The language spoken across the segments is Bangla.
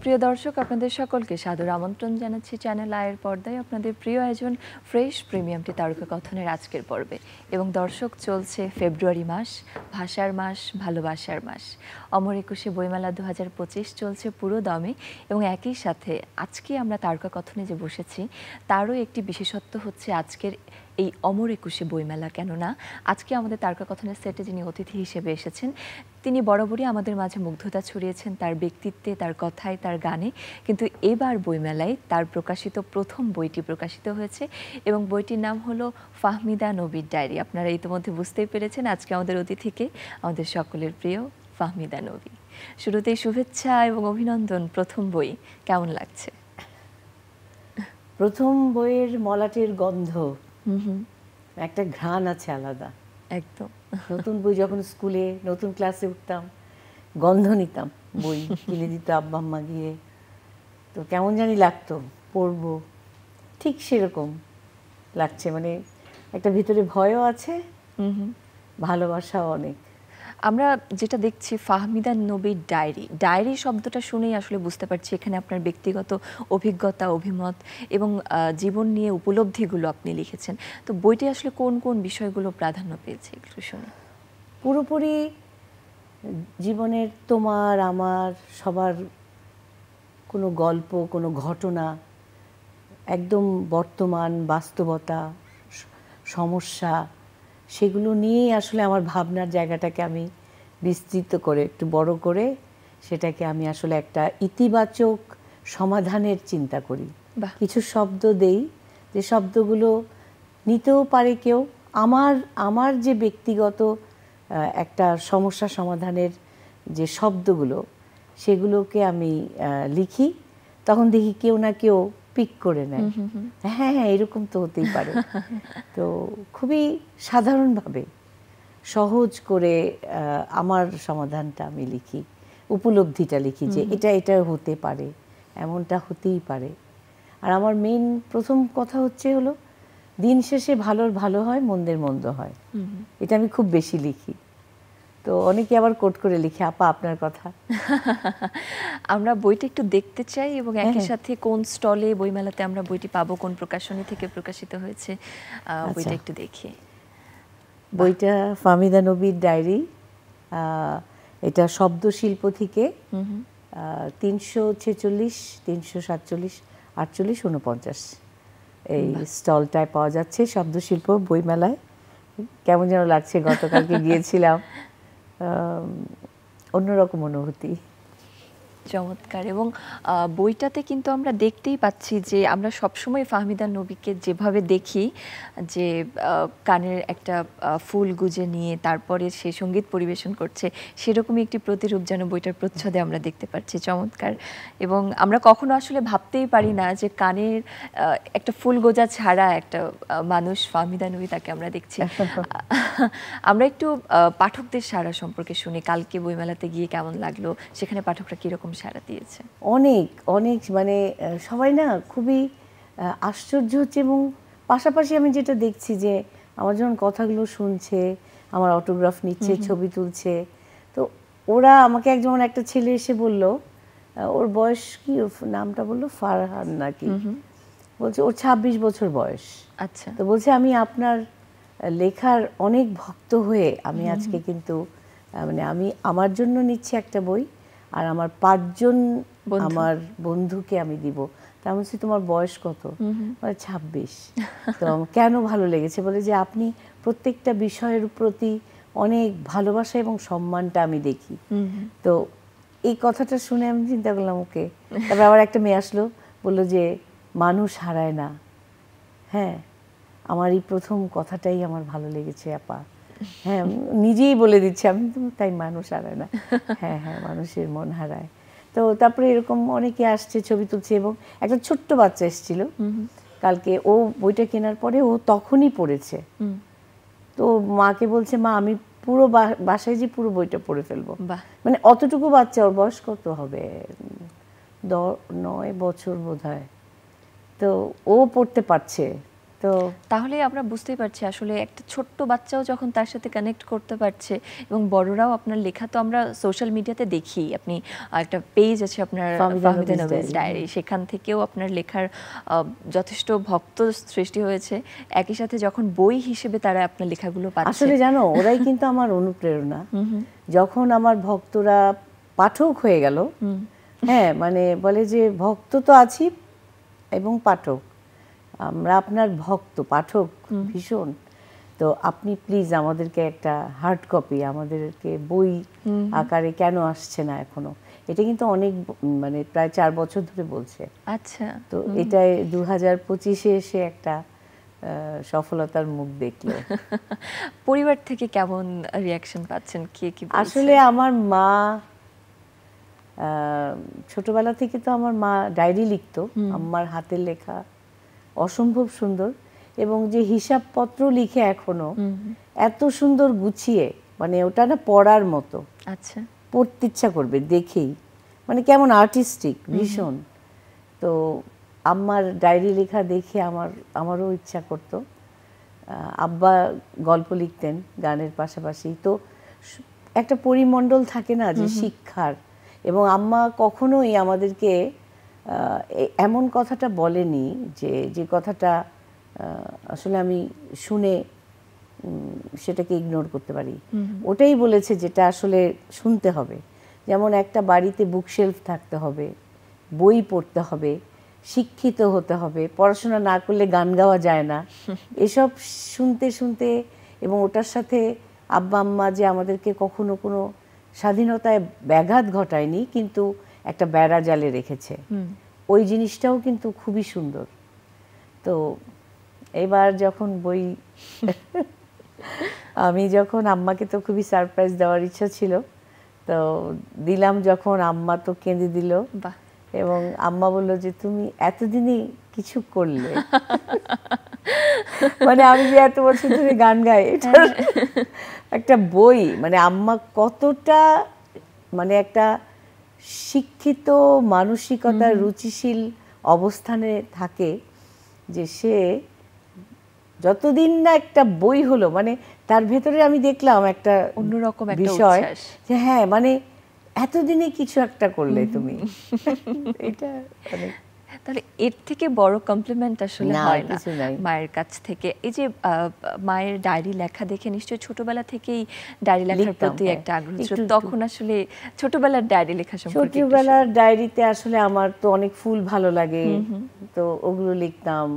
প্রিয় দর্শক, আপনাদের সকলকে সাদর আমন্ত্রণ জানাচ্ছি চ্যানেল আয়ের পর্দায় আপনাদের প্রিয় আয়োজন ফ্রেশ প্রিমিয়ামটি তারকা কথনের আজকের পর্বে। এবং দর্শক, চলছে ফেব্রুয়ারি মাস, ভাষার মাস, ভালোবাসার মাস। অমর একুশে বইমেলা 2025 চলছে পুরো দমে এবং একই সাথে আজকে আমরা তারকা কথনে যে বসেছি তারও একটি বিশেষত্ব হচ্ছে আজকের এই অমর একুশে বইমেলা। কেননা আজকে আমাদের তারকা কথনের সেটে যিনি অতিথি হিসেবে এসেছেন তিনি বরাবরই আমাদের মাঝে মুগ্ধতা ছড়িয়েছেন তার ব্যক্তিত্বে, তার কথায়, তার গানে। কিন্তু এবার বইমেলায় তার প্রকাশিত প্রথম বইটি প্রকাশিত হয়েছে এবং বইটির নাম হলো ফাহমিদা নবীর ডায়েরি। আপনারা ইতিমধ্যে বুঝতেই পেরেছেন আজকে আমাদের অতিথিকে, আমাদের সকলের প্রিয় ফাহমিদা নবী। শুরুতেই শুভেচ্ছা এবং অভিনন্দন। প্রথম বই কেমন লাগছে? প্রথম বইয়ের মলাটের গন্ধ, একটা ঘ্রাণ আছে আলাদা। একদম নতুন বই যখন স্কুলে নতুন ক্লাসে উঠতাম, গন্ধ নিতাম, বই কিনে দিত আব্বা আম্মা গিয়ে, তো কেমন জানি লাগতো, পড়বো। ঠিক সেরকম লাগছে, মানে একটা ভিতরে ভয়ও আছে, ভালোবাসাও অনেক। আমরা যেটা দেখছি ফাহমিদা নবীর ডায়েরি, ডায়েরি শব্দটা শুনেই আসলে বুঝতে পারছি এখানে আপনার ব্যক্তিগত অভিজ্ঞতা, অভিমত এবং জীবন নিয়ে উপলব্ধিগুলো আপনি লিখেছেন। তো বইটি আসলে কোন কোন বিষয়গুলো প্রাধান্য পেয়েছে একটু শুনি। পুরোপুরি জীবনের তোমার আমার সবার কোনো গল্প, কোনো ঘটনা, একদম বর্তমান বাস্তবতা, সমস্যা, সেগুলো নিয়েই আসলে আমার ভাবনার জায়গাটাকে আমি বিস্তৃত করে একটু বড় করে সেটাকে আমি আসলে একটা ইতিবাচক সমাধানের চিন্তা করি। কিছু শব্দ দেই, যে শব্দগুলো নিতেও পারে কেউ, আমার যে ব্যক্তিগত একটা সমস্যা সমাধানের যে শব্দগুলো, সেগুলোকে আমি লিখি। তখন দেখি কেউ না কেউ পিক করে নেয়, হ্যাঁ হ্যাঁ এরকম তো হতেই পারে। তো খুবই সাধারণভাবে সহজ করে আমার সমাধানটা আমি লিখি, উপলব্ধিটা লিখি যে এটা হতে পারে, এমনটা হতেই পারে। আর আমার মেইন প্রথম কথা হলো দিন শেষে ভালোর ভালো হয়, মন্দের মন্দ হয়, এটা আমি খুব বেশি লিখি। তো অনেকে আবার কোট করে লিখে, আপা আপনার কথা। আমরা বইটা একটু দেখতে চাই এবং একই সাথে কোন স্টলে বইমেলাতে আমরা বইটি পাবো, কোন প্রকাশনী থেকে প্রকাশিত হয়েছে, বইটা একটু দেখি। বইটা ফাহমিদা নবীর ডায়েরি, এটা শব্দশিল্প থেকে 346, 347, 48, 49 এই স্টলটায় পাওয়া যাচ্ছে শব্দশিল্প বইমেলায়। কেমন যেন লাগছে, গতকালকে গিয়েছিলাম, অন্যরকম অনুভূতি। চমৎকার। এবং বইটাতে কিন্তু আমরা দেখতেই পাচ্ছি যে আমরা সবসময় ফাহমিদা নবীকে যেভাবে দেখি যে কানের একটা ফুল গুজে নিয়ে তারপরে সে সঙ্গীত পরিবেশন করছে, সেরকমই একটি প্রতিরূপ যেন বইটার প্রচ্ছদে আমরা দেখতে পাচ্ছি। চমৎকার। এবং আমরা কখনো আসলে ভাবতেই পারি না যে কানের একটা ফুল গোজা ছাড়া একটা মানুষ ফাহমিদা নবী, তাকে আমরা দেখছি। আমরা একটু পাঠকদের সাড়া সম্পর্কে শুনি। কালকে বইমেলাতে গিয়ে কেমন লাগলো, সেখানে পাঠকরা কীরকম সাড়া দিয়েছে? অনেক অনেক, মানে সবাই না খুবই আশ্চর্য হচ্ছে। এবং পাশাপাশি আমি যেটা দেখছি যে আমার যখন কথাগুলো শুনছে, আমার অটোগ্রাফ নিচ্ছে, ছবি তুলছে, তো ওরা আমাকে যেমন একটা ছেলে এসে বলল, ওর বয়স কি, নামটা বললো ফারহান নাকি, বলছে ওর 26 বছর বয়স। আচ্ছা। তো বলছে আমি আপনার লেখার অনেক ভক্ত হয়ে আমি আজকে কিন্তু মানে আমি আমার জন্য নিচ্ছি একটা বই, আর আমার 5 জন আমার বন্ধুকে আমি দিব। তা আমি বলছি তোমার বয়স কত? 26। তো কেন ভালো লেগেছে? বলে যে আপনি প্রত্যেকটা বিষয়ের প্রতি অনেক ভালোবাসা এবং সম্মানটা আমি দেখি। তো এই কথাটা শুনে আমি চিন্তা করলাম, ওকে। তারপর আবার একটা মেয়ে আসলো, বললো যে মানুষ হারায় না। হ্যাঁ, আমার এই প্রথম কথাটাই আমার ভালো লেগেছে আপা। হ্যাঁ, নিজেই বলে দিচ্ছে, আমি তো তাই, মানুষ হারায় না। হ্যাঁ হ্যাঁ, মানুষের মন হারায়। তো তারপরে এরকম অনেকে আসছে, ছবি তুলছে। এবং একটা ছোট্ট বাচ্চা এসেছিল কালকে, ও বইটা কেনার পরে ও তখনই পড়েছে। তো মাকে বলছে, মা আমি পুরো বাসায় যে পুরো বইটা পড়ে ফেলবো। মানে অতটুকু বাচ্চা, ওর বয়স কত হবে, 9 বছর বোধ হয়। তো ও পড়তে পারছে, তো তাহলে আমরা বুঝতেই পারছি আসলে একটা ছোট্ট বাচ্চাও যখন তার সাথে কানেক্ট করতে পারছে এবং বড়রাও আপনার লেখা তো আমরা সোশ্যাল মিডিয়াতে দেখি, আপনি একটা পেজ আছে আপনার ফাহমিদা নবীজ ডায়েরি, সেখান থেকেও আপনার লেখার যথেষ্ট ভক্ত সৃষ্টি হয়েছে। একই সাথে যখন বই হিসেবে তারা আপনার লেখাগুলো পাচ্ছে, আসলে জানো ওরাই কিন্তু আমার অনুপ্রেরণা। যখন আমার ভক্তরা পাঠক হয়ে গেল, হ্যাঁ মানে বলে যে ভক্ত তো আছি এবং পাঠক, আমরা আপনার ভক্ত পাঠক ভীষণ, তো আপনি প্লিজ আমাদেরকে একটা হার্ড কপি, আমাদেরকে বই আকারে কেন আসছে না এখনো। এটা কিন্তু অনেক মানে প্রায় 4 বছর ধরে বলছে। আচ্ছা, তো এটাই 2025-এ এসে একটা সফলতার মুখ দেখলো। পরিবার থেকে কেমন রিয়াকশন পাচ্ছেন, কে কি বলছে? আসলে আমার মা ছোটবেলা থেকে তো আমার মা ডায়েরি লিখতো, আমার হাতের লেখা অসম্ভব সুন্দর, এবং যে হিসাবপত্র লিখে এখনো এত সুন্দর গুছিয়ে, মানে ওটা না পড়ার মতো। আচ্ছা, পড়তে ইচ্ছা করবে দেখেই, মানে কেমন আর্টিস্টিক ভীষণ। তো আম্মার ডায়েরি লেখা দেখে আমারও ইচ্ছা করতো। আব্বা গল্প লিখতেন গানের পাশাপাশি, তো একটা পরিমণ্ডল থাকে না যে শিক্ষার, এবং আম্মা কখনোই আমাদেরকে এমন কথাটা বলেনি যে কথাটা আসলে আমি শুনে সেটাকে ইগনোর করতে পারি। ওটাই বলেছে যেটা আসলে শুনতে হবে। যেমন একটা বাড়িতে বুকশেলফ থাকতে হবে, বই পড়তে হবে, শিক্ষিত হতে হবে, পড়াশোনা না করলে গান গাওয়া যায় না। এসব শুনতে শুনতে, এবং ওটার সাথে আব্বা আম্মা যে আমাদেরকে কখনো কোনো স্বাধীনতায় ব্যাঘাত ঘটায়নি, কিন্তু একটা বেড়া জালে রেখেছে, ওই জিনিসটাও কিন্তু খুবই সুন্দর। তো এবার যখন বই আমি যখন আম্মাকে তো খুবই সারপ্রাইজ দেওয়ার ইচ্ছা ছিল, তো দিলাম যখন, আম্মা তো কেঁদে দিল, এবং আম্মা বলল যে তুমি এতদিনই কিছু করলে। মানে আমি যে এত বছর ধরে গান গাই, একটা বই, মানে আম্মা কতটা মানে একটা শিক্ষিত মানসিকতার রুচিশীল অবস্থানে থাকে, যে সে যতদিন না একটা বই হলো, মানে তার ভেতরে আমি দেখলাম একটা অন্যরকম একটা বিষয়, উচ্ছ্বাস যে হ্যাঁ মানে এতদিনে কিছু একটা করলে তুমি। এটা অনেক, তাহলে এর থেকে বড় কমপ্লিমেন্ট আসলে হয় না মায়ের কাছ থেকে। এই যে মায়ের ডায়েরি লেখা দেখে নিশ্চয়ই ছোটবেলা থেকেই ডায়েরি লেখার প্রতি একটা আগ্রহ ছিল, তখন আসলে ছোটবেলার ডায়েরি লেখা সম্পর্কে? ছোটবেলার ডায়েরিতে আসলে আমার তো অনেক ফুল ভালো লাগে, তো ওগুলো লিখতাম,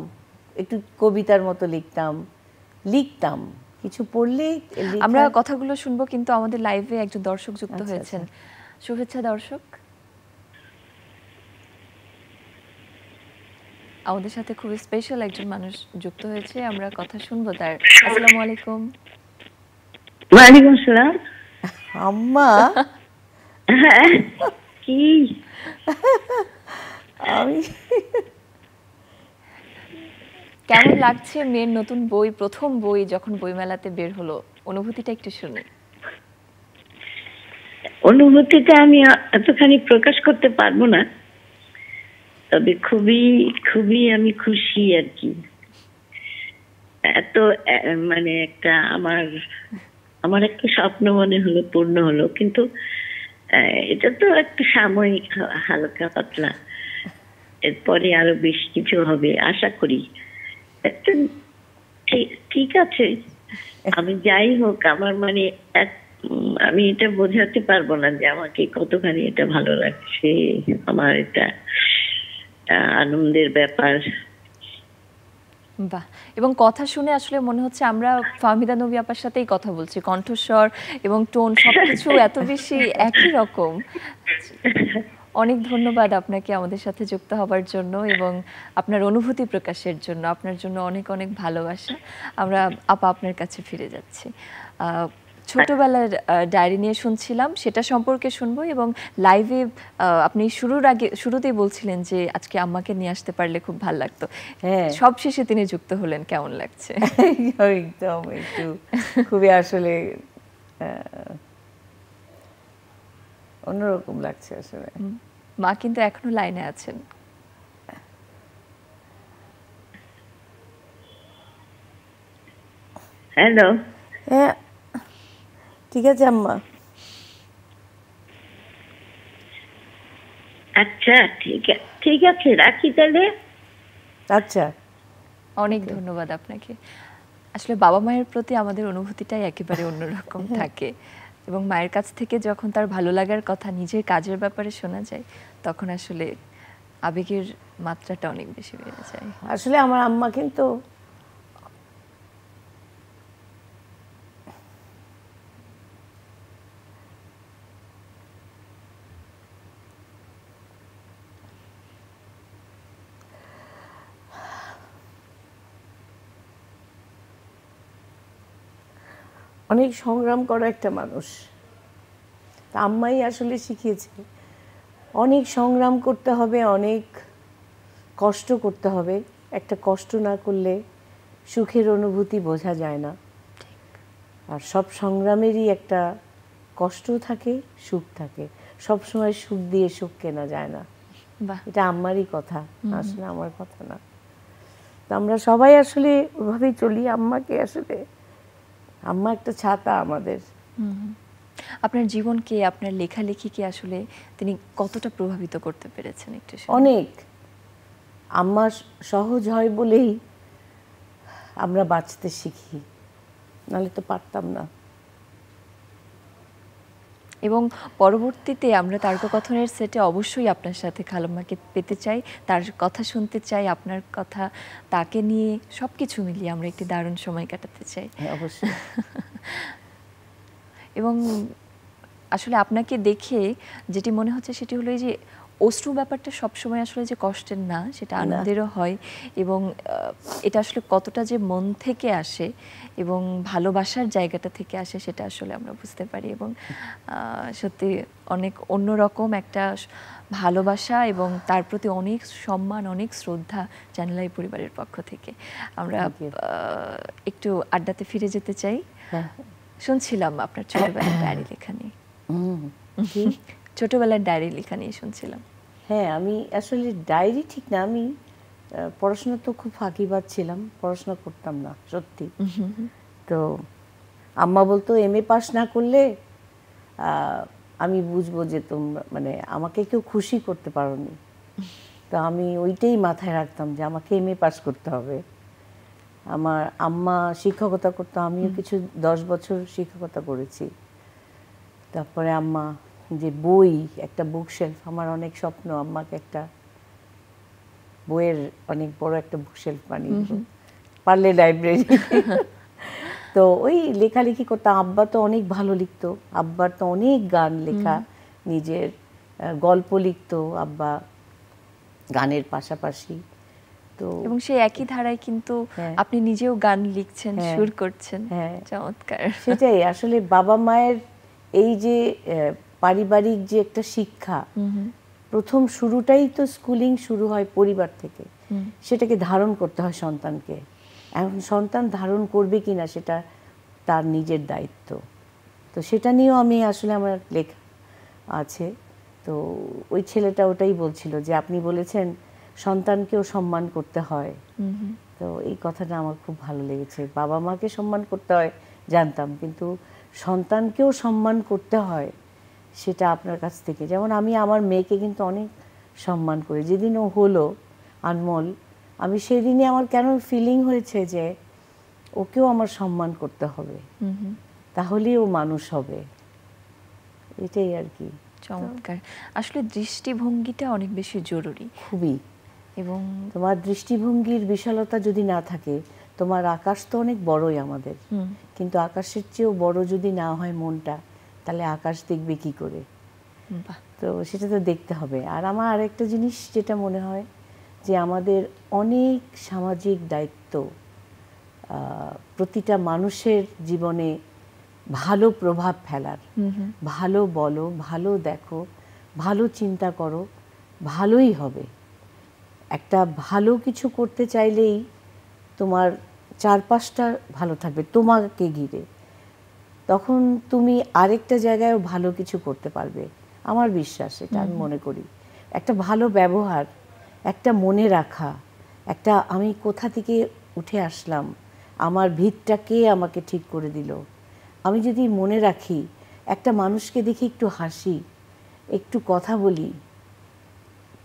একটু কবিতার মতো লিখতাম কিছু পড়লে। আমরা কথাগুলো শুনবো, কিন্তু আমাদের লাইভে একজন দর্শক যুক্ত হয়েছেন। শুভেচ্ছা দর্শক, আমাদের সাথে খুব স্পেশাল একজন মানুষ যুক্ত হয়েছে, আমরা কথা শুনবো তার। আসসালামু আলাইকুম। ওয়ালাইকুম আসসালাম। আম্মা কি আমি কেমন লাগছে মেয়ের নতুন বই, প্রথম বই যখন বইমেলাতে বের হলো, অনুভূতিটা একটু শুনি। অনুভূতিটা আমি এতখানি প্রকাশ করতে পারবো না, তবে খুবই খুবই আমি খুশি আর কি। এত মানে একটা আমার একটা স্বপ্ন মনে হলো, পূর্ণ হলো। কিন্তু এটা তো একটা সাময়িক, হালকা পাতলা, এরপরে আরো বেশ কিছু হবে আশা করি। একটা ঠিক আছে, আমি যাই হোক, আমার মানে আমি এটা বোঝাতে পারবো না যে আমাকে কতখানি এটা ভালো লাগছে। আমার এটা আনন্দের ব্যাপার। বাহ, এবং কথা শুনে আসলে মনে হচ্ছে আমরা ফাহমিদা নবী আপার সাথেই কথা বলছি, কণ্ঠস্বর এবং টোন সবকিছু এত বেশি একই রকম। অনেক ধন্যবাদ আপনাকে আমাদের সাথে যুক্ত হবার জন্য এবং আপনার অনুভূতি প্রকাশের জন্য। আপনার জন্য অনেক অনেক ভালোবাসা। আমরা আপা আপনার কাছে ফিরে যাচ্ছি। ছোটবেলার ডায়েরি নিয়ে শুনছিলাম, সেটা সম্পর্কে শুনবো, এবং লাইভে আপনি শুরুতেই বলছিলেন যে আজকে আম্মাকে নিয়ে আসতে পারলে খুব ভালো লাগতো। সব শেষে তিনি যুক্ত হলেন, কেমন লাগছে? একদম একটু খুবই আসলে অন্যরকম লাগছে আসলে। মা কিন্তু এখনো লাইনে আছেন। হ্যালো। হ্যাঁ, ঠিক আছে আম্মা। আচ্ছা, ঠিক আছে, রাখি তাহলে। আচ্ছা, অনেক ধন্যবাদ আপনাকে। আসলে বাবা মায়ের প্রতি আমাদের অনুভূতিটাই একেবারে অন্যরকম থাকে, এবং মায়ের কাছ থেকে যখন তার ভালো লাগার কথা নিজের কাজের ব্যাপারে শোনা যায়, তখন আসলে আবেগের মাত্রাটা অনেক বেশি বেড়ে যায়। আসলে আমার আম্মা কিন্তু অনেক সংগ্রাম করা একটা মানুষ। তা আম্মাই আসলে শিখিয়েছে অনেক সংগ্রাম করতে হবে, অনেক কষ্ট করতে হবে। একটা কষ্ট না করলে সুখের অনুভূতি বোঝা যায় না। আর সব সংগ্রামেরই একটা কষ্ট থাকে, সুখ থাকে। সব সময় সুখ দিয়ে সুখ কেনা যায় না। বাহ, এটা আম্মারই কথা, আসলে আমার কথা না। তো আমরা সবাই আসলে ওইভাবেই চলি। আম্মাকে আসলে, আম্মা একটা ছাতা আমাদের। আপনার জীবনকে, আপনার লেখালেখিকে আসলে তিনি কতটা প্রভাবিত করতে পেরেছেন একটু শুনি। অনেক। আম্মা সহজ হয় বলেই আমরা বাঁচতে শিখি, নাহলে তো পারতাম না। এবং পরবর্তীতে আমরা তারকাকথনের সেটে অবশ্যই আপনার সাথে খালাম্মাকে পেতে চাই, তার কথা শুনতে চাই, আপনার কথা, তাকে নিয়ে সবকিছু মিলিয়ে আমরা একটি দারুণ সময় কাটাতে চাই। হ্যাঁ, অবশ্যই। এবং আসলে আপনাকে দেখে যেটি মনে হচ্ছে সেটি হলো এই যে অশ্রু ব্যাপারটা সবসময় আসলে যে কষ্টের না, সেটা আনন্দেরও হয়। এবং এটা আসলে কতটা যে মন থেকে আসে এবং ভালোবাসার জায়গাটা থেকে আসে, সেটা আসলে আমরা বুঝতে পারি। এবং সত্যি অনেক অন্যরকম একটা ভালোবাসা এবং তার প্রতি অনেক সম্মান, অনেক শ্রদ্ধা চ্যানেল আই পরিবারের পক্ষ থেকে। আমরা একটু আড্ডাতে ফিরে যেতে চাই। শুনছিলাম আপনার ছোটবেলার ডায়েরি লেখা নিয়ে। ছোটবেলার ডায়েরি লেখা নিয়ে শুনছিলাম। হ্যাঁ, আমি আসলে ডায়েরি ঠিক না, আমি পড়াশোনা তো খুব ফাঁকিবাজ ছিলাম, পড়াশোনা করতাম না সত্যি। তো আম্মা বলতো এমএ পাস না করলে আমি বুঝবো যে তোমরা মানে আমাকে কেউ খুশি করতে পারোনি। তো আমি ওইটাই মাথায় রাখতাম যে আমাকে এমএ পাস করতে হবে। আমার আম্মা শিক্ষকতা করতো, আমিও কিছু 10 বছর শিক্ষকতা করেছি। তারপরে আম্মা যে বই, একটা বুক শেলফ, আমার অনেক স্বপ্ন আম্মাকে একটা বইয়ের অনেক বড় একটা বুক শেলফ বানিয়ে দেবো, পারলে লাইব্রেরি। তো ওই লেখালেখি করতাম। আব্বা তো অনেক ভালো লিখতো, আব্বার তো অনেক গান লেখা, নিজের গল্প লিখতো আব্বা গানের পাশাপাশি। তো এবং সেই একই ধারায় কিন্তু আপনি নিজেও গান লিখছেন, সুর করছেন। চমৎকার। সেটাই আসলে বাবা মায়ের এই যে পারিবারিক যে একটা শিক্ষা, প্রথম শুরুটাই তো স্কুলিং শুরু হয় পরিবার থেকে। সেটাকে ধারণ করতে হয় সন্তানকে। এখন সন্তান ধারণ করবে কিনা সেটা তার নিজের দায়িত্ব। তো সেটা নিয়েও আমি আসলে আমার লেখা আছে। তো ওই ছেলেটা ওটাই বলছিল যে আপনি বলেছেন সন্তানকেও সম্মান করতে হয়। তো এই কথাটা আমার খুব ভালো লেগেছে। বাবা মাকে সম্মান করতে হয় জানতাম, কিন্তু সন্তানকেও সম্মান করতে হয় সেটা আপনার কাছ থেকে। যেমন আমি আমার মেয়েকে কিন্তু অনেক সম্মান করি। যেদিন ও হলো আনমোল, আমি সেদিনই আমার কেন ফিলিং হয়েছে যে ওকেও আমার সম্মান করতে হবে, তাহলেই ও মানুষ হবে। এটাই আর কি। চমৎকার। আসলে দৃষ্টিভঙ্গিটা অনেক বেশি জরুরি, খুবই। এবং তোমার দৃষ্টিভঙ্গির বিশালতা যদি না থাকে, তোমার আকাশ তো অনেক বড়ই আমাদের, কিন্তু আকাশের চেয়েও বড় যদি না হয় মনটা, তাহলে আকাশ দেখবে কি করে? তো সেটা তো দেখতে হবে। আর আমার আরেকটা জিনিস যেটা মনে হয় যে আমাদের অনেক সামাজিক দায়িত্ব, প্রতিটা মানুষের জীবনে ভালো প্রভাব ফেলার। ভালো বলো, ভালো দেখো, ভালো চিন্তা করো, ভালোই হবে। একটা ভালো কিছু করতে চাইলেই তোমার চারপাশটা ভালো থাকবে তোমাকে ঘিরে, তখন তুমি আরেকটা জায়গায়ও ভালো কিছু করতে পারবে। আমার বিশ্বাস, এটা আমি মনে করি। একটা ভালো ব্যবহার, একটা মনে রাখা, একটা আমি কোথা থেকে উঠে আসলাম, আমার ভিতটা কে আমাকে ঠিক করে দিল। আমি যদি মনে রাখি, একটা মানুষকে দেখে একটু হাসি, একটু কথা বলি,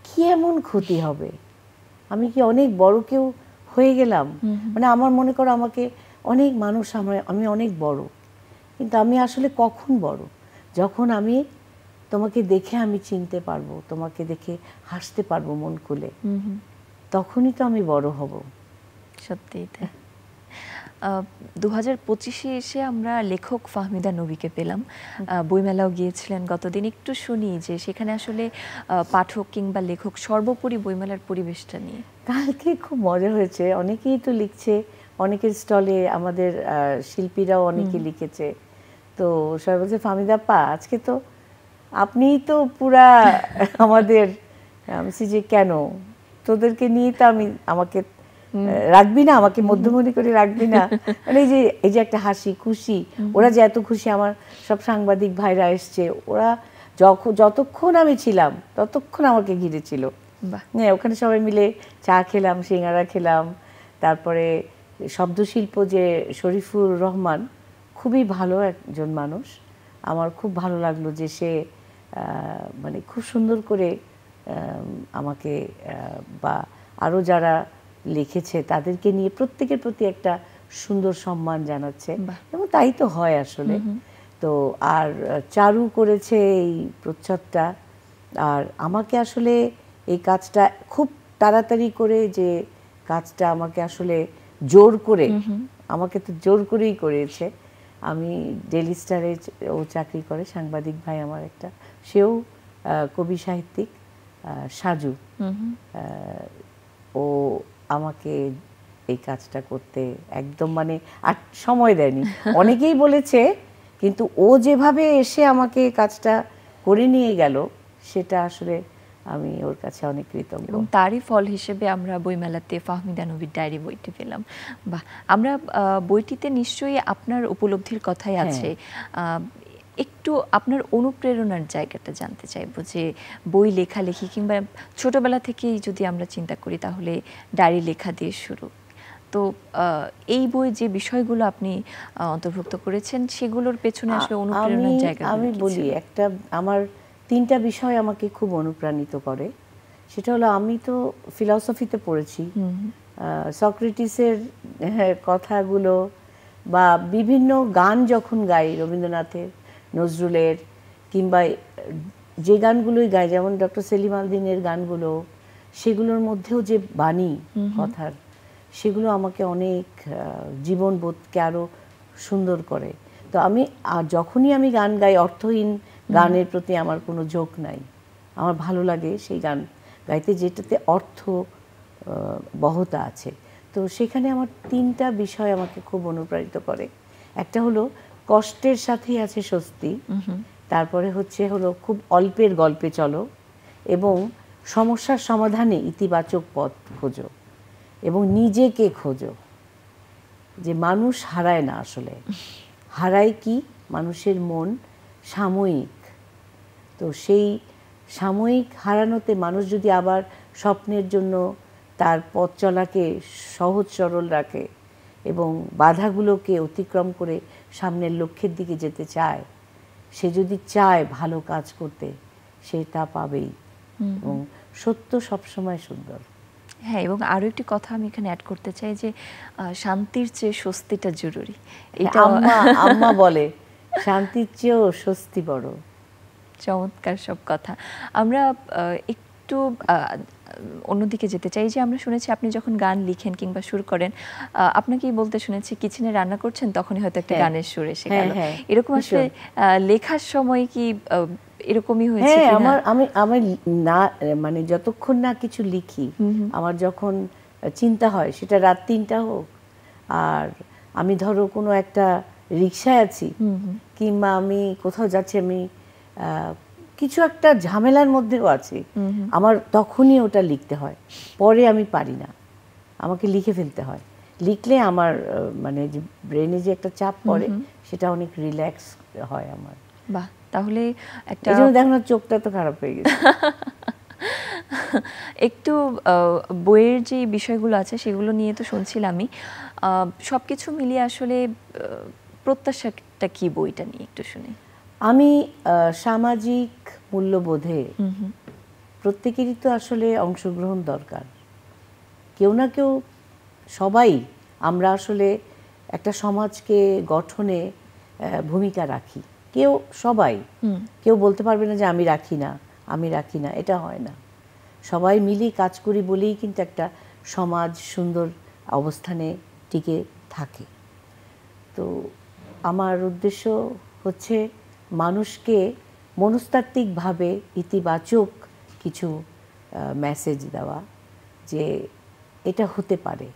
কি এমন ক্ষতি হবে? আমি কি অনেক বড় কেউ হয়ে গেলাম? মানে আমার মনে করো আমাকে অনেক মানুষ, আমি অনেক বড়, কিন্তু আমি আসলে কখন বড়? যখন আমি তোমাকে দেখে আমি চিনতে পারবো, তোমাকে দেখে হাসতে পারবো মন খুলে, তখনই তো আমি বড় হব। সত্যিই তাই। 2025-এ এসে আমরা লেখক ফাহমিদা নবীকে পেলাম, বইমেলাও গিয়েছিলেন গতদিন। একটু শুনি যে সেখানে আসলে পাঠক কিংবা লেখক সর্বোপরি বইমেলার পরিবেশটা নিয়ে। কালকে খুব মজা হয়েছে, অনেকেই তো লিখছে, অনেকের স্টলে আমাদের শিল্পীরাও অনেকে লিখেছে। তো সবাই বলছে ফাহমিদা আপা আজকে তো আপনিই তো পুরা আমাদের। আমি যে কেন, তোদেরকে নিয়ে তো আমাকে রাখবি না, আমাকে মধ্যমণি করে রাখবি না? মানে এই যে একটা হাসি খুশি, ওরা যে এত খুশি, আমার সব সাংবাদিক ভাইরা এসছে, ওরা যতক্ষণ আমি ছিলাম ততক্ষণ আমাকে ঘিরে ছিল। হ্যাঁ, ওখানে সবাই মিলে চা খেলাম, সিঙ্গারা খেলাম। তারপরে শব্দশিল্প যে শরীফুর রহমান, খুবই ভালো একজন মানুষ। আমার খুব ভালো লাগলো যে সে মানে খুব সুন্দর করে আমাকে বা আরও যারা লিখেছে তাদেরকে নিয়ে প্রত্যেকের প্রতি একটা সুন্দর সম্মান জানাচ্ছে, এবং তাই তো হয় আসলে। তো আর চারু করেছে এই প্রচ্ছদটা, আর আমাকে আসলে এই কাজটা খুব তাড়াতাড়ি করে, যে কাজটা আমাকে আসলে জোর করে, আমাকে তো জোর করেই করেছে। আমি ডেইলি স্টারে ও চাকরি করে, সাংবাদিক ভাই আমার একটা, সেও কবি সাহিত্যিক, সাজু। ও আমাকে এই কাজটা করতে একদম মানে আর সময় দেয়নি। অনেকেই বলেছে, কিন্তু ও যেভাবে এসে আমাকে কাজটা করে নিয়ে গেল, সেটা আসলে আমি ওর কাছে অনেক কৃতজ্ঞ। এবং তারই ফল হিসেবে আমরা বইমেলাতে ফাহমিদা নবীর ডায়েরি বইটি পেলাম। বা আমরা বইটিতে নিশ্চয়ই আপনার উপলব্ধির কথাই আছে। একটু আপনার অনুপ্রেরণার জায়গাটা জানতে চাইবো, যে বই লেখালেখি কিংবা ছোটবেলা থেকেই যদি আমরা চিন্তা করি তাহলে ডায়েরি লেখা দিয়ে শুরু। তো এই বই যে বিষয়গুলো আপনি অন্তর্ভুক্ত করেছেন, সেগুলোর পেছনে আসলে অনুপ্রেরণার জায়গা আমি বলি, একটা আমার 3টা বিষয় আমাকে খুব অনুপ্রাণিত করে। সেটা হলো, আমি তো ফিলসফিতে পড়েছি, সক্রেটিসের কথাগুলো বা বিভিন্ন গান যখন গাই, রবীন্দ্রনাথের, নজরুলের, কিংবা যে গানগুলোই গাই, যেমন ডক্টর সেলিম আল দীনের গানগুলো, সেগুলোর মধ্যেও যে বাণী কথার, সেগুলো আমাকে অনেক জীবনবোধকে আরও সুন্দর করে। তো আমি যখনই আমি গান গাই, অর্থহীন গানের প্রতি আমার কোনো ঝোঁক নাই। আমার ভালো লাগে সেই গান গাইতে যেটাতে অর্থ বহতা আছে। তো সেখানে আমার 3টা বিষয় আমাকে খুব অনুপ্রাণিত করে। একটা হলো কষ্টের সাথেই আছে স্বস্তি, তারপরে হলো খুব অল্পের গল্পে চলো, এবং সমস্যার সমাধানে ইতিবাচক পথ খোঁজো, এবং নিজেকে খোঁজো। যে মানুষ হারায় না, আসলে হারায় কি, মানুষের মন সাময়িক। তো সেই সাময়িক হারানোতে মানুষ যদি আবার স্বপ্নের জন্য তার পথ চলাকে সহজ সরল রাখে এবং বাধাগুলোকে অতিক্রম করে সামনের লক্ষ্যের দিকে যেতে চায়, সে যদি চায় ভালো কাজ করতে, সে তা পাবেই। এবং সত্য সবসময় সুন্দর। হ্যাঁ, এবং আরও একটি কথা আমি এখানে অ্যাড করতে চাই, যে শান্তির চেয়ে স্বস্তিটা জরুরি। এটা আম্মা বলে, শান্তির চেয়েও স্বস্তি বড়। চমৎকার সব কথা। আমরা একটু অন্যদিকে যেতে চাই, যে আমরা শুনেছি আপনি যখন গান লিখেন কিংবা সুর করেন, আপনাকেই বলতে শুনেছি কিচেনে রান্না করছেন, তখনই হয়তো একটা গানের সুর এসে গেল। এরকম আসলে লেখার সময় কি এরকমই হয়েছে? হ্যাঁ, আমি না, মানে যতক্ষণ না কিছু লিখি, আমার যখন চিন্তা হয়, সেটা রাত 3টা হোক, আর আমি ধরো কোনো একটা রিকশায় আছি, কিংবা আমি কোথাও যাচ্ছি, আমি কিছু একটা ঝামেলার মধ্যেও আছি, আমার তখনই ওটা লিখতে হয়। পরে আমি পারি না, আমাকে লিখে ফেলতে হয়। লিখলে আমার মানে যে ব্রেনে যে একটা চাপ পড়ে, সেটা অনেক রিল্যাক্স হয় আমার। বাহ, তাহলে একটা এইজন্য দেখো না, চোখটা তো খারাপ হয়ে গেছে। একটু বইয়ের যে বিষয়গুলো আছে সেগুলো নিয়ে তো শুনছিলামই। সব কিছু মিলিয়ে আসলে প্রত্যাশাটা কি বইটা নিয়ে একটু শুনি। আমি সামাজিক মূল্যবোধে প্রত্যেকেরই তো আসলে অংশগ্রহণ দরকার। কেউ না কেউ, সবাই আমরা আসলে একটা সমাজকে গঠনে ভূমিকা রাখি। সবাই, কেউ বলতে পারবে না যে আমি রাখি না, এটা হয় না। সবাই মিলে কাজ করি বলেই কিন্তু একটা সমাজ সুন্দর অবস্থানে টিকে থাকে। তো আমার উদ্দেশ্য হচ্ছে মানুষকে মনস্তাত্ত্বিকভাবে ইতিবাচক কিছু মেসেজ দেওয়া, যে এটা হতে পারে,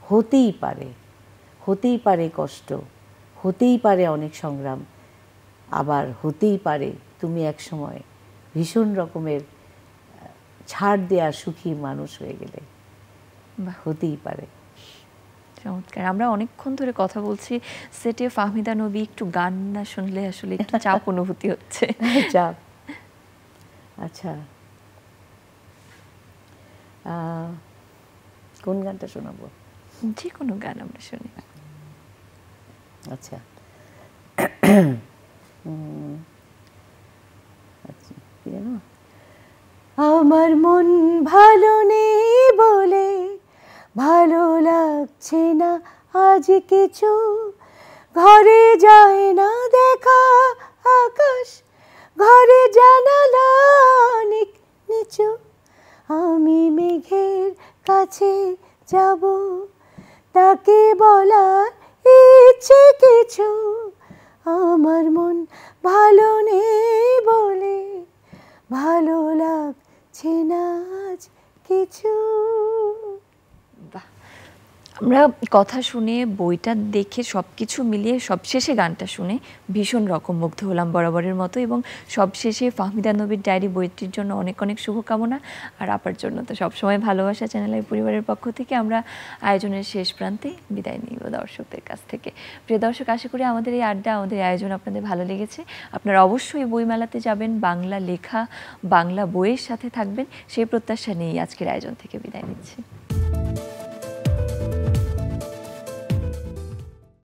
হতেই পারে কষ্ট, হতেই পারে অনেক সংগ্রাম, আবার হতেই পারে তুমি এক সময় ভীষণ রকমের ছাড় দেয়া সুখী মানুষ হয়ে গেলে, হতেই পারে। চমৎকার। আমরা অনেকক্ষণ ধরে কথা বলছি সেটে, ফাহমিদা নবী একটু গান না শুনলে আসলে একটু চাপ অনুভূতি হচ্ছে। চাপ, আচ্ছা কোন গানটা শোনাবো? যে কোনো গান আমরা শুনি। আচ্ছা, কি জানো, আমার মন ভালো নেই বলে ভালো লাগছে না আজ কিছু, ঘরে যায় না দেখা আকাশ, ঘরে জানালা অনেক নিচু, আমি মেঘের কাছে যাব, তাকে বলার ইচ্ছে কিছু, আমার মন ভালো নেই বলে ভালো লাগছে না আজ কিছু। বাহ, আমরা কথা শুনে, বইটা দেখে, সব কিছু মিলিয়ে সবশেষে গানটা শুনে ভীষণ রকম মুগ্ধ হলাম বরাবরের মতো। এবং সবশেষে ফাহমিদা নবীর ডায়েরি বইটির জন্য অনেক অনেক শুভকামনা, আর আপার জন্য তো সবসময় ভালোবাসা। চ্যানেলের পরিবারের পক্ষ থেকে আমরা আয়োজনের শেষ প্রান্তে বিদায় নিব দর্শকদের কাছ থেকে। প্রিয় দর্শক, আশা করি আমাদের এই আড্ডা, আমাদের আয়োজন আপনাদের ভালো লেগেছে। আপনারা অবশ্যই বইমেলাতে যাবেন, বাংলা লেখা, বাংলা বইয়ের সাথে থাকবেন, সেই প্রত্যাশা নিয়েই আজকের আয়োজন থেকে বিদায় নিচ্ছি।